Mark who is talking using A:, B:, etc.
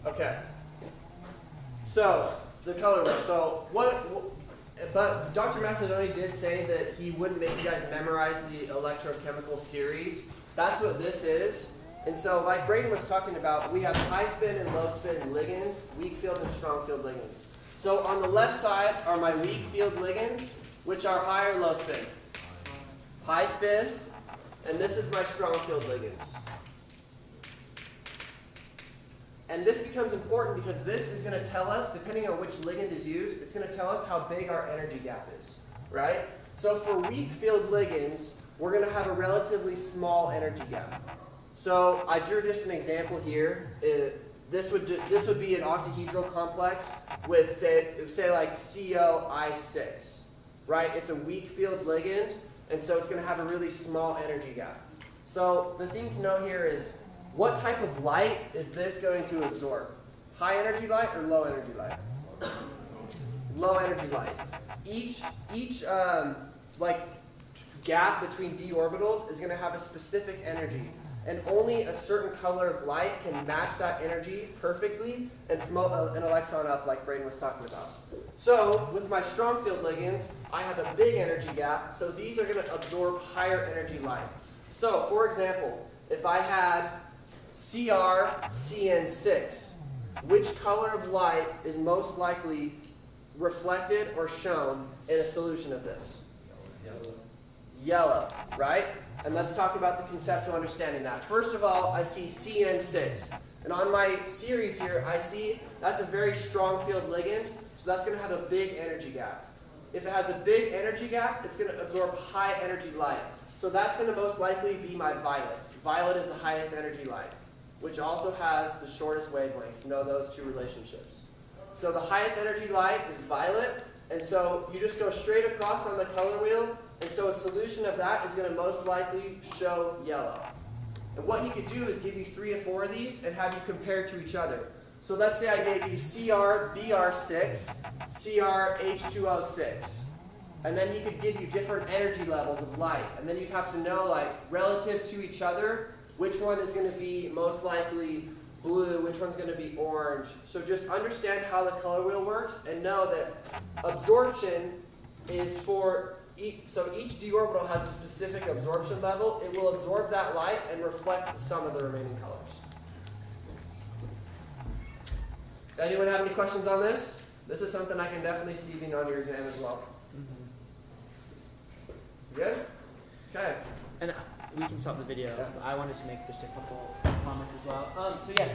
A: Okay. So the color wheel. So but Dr. Macedoni did say that he wouldn't make you guys memorize the electrochemical series. That's what this is. And so like Braden was talking about, we have high spin and low spin ligands, weak field and strong field ligands. So on the left side are my weak field ligands, which are high or low spin. High spin, and this is my strong field ligands. And this becomes important because this is going to tell us, depending on which ligand is used, it's going to tell us how big our energy gap is, right? So for weak field ligands, we're going to have a relatively small energy gap. So I drew just an example here. This would be an octahedral complex with say like COI6, right? It's a weak field ligand, and so it's going to have a really small energy gap. So the thing to know here is, what type of light is this going to absorb? High energy light or low energy light? Low energy light. Each like gap between d orbitals is going to have a specific energy, and only a certain color of light can match that energy perfectly and promote an electron up, like Braden was talking about. So with my strong field ligands, I have a big energy gap, so these are going to absorb higher energy light. So for example, if I had CrCN6, which color of light is most likely reflected or shown in a solution of this? Yellow, right? And let's talk about the conceptual understanding of that. First of all, I see CN6. And on my series here, I see that's a very strong field ligand, so that's going to have a big energy gap. If it has a big energy gap, it's going to absorb high energy light. So that's going to most likely be my violets. Violet is the highest energy light, which also has the shortest wavelength. Know those two relationships. So the highest energy light is violet, and so you just go straight across on the color wheel, and so a solution of that is going to most likely show yellow. And what he could do is give you 3 or 4 of these and have you compare to each other. So let's say I gave you CrBr6, CrH2O6. And then he could give you different energy levels of light. And then you'd have to know, like, relative to each other, which one is going to be most likely blue, which one's going to be orange. So just understand how the color wheel works and know that absorption is for so each d orbital has a specific absorption level. It will absorb that light and reflect the sum of the remaining colors. Anyone have any questions on this? This is something I can definitely see being on your exam as well. Good? Okay.
B: And we can stop the video.
A: Yeah.
B: I wanted to make just a couple comments as well. So yes.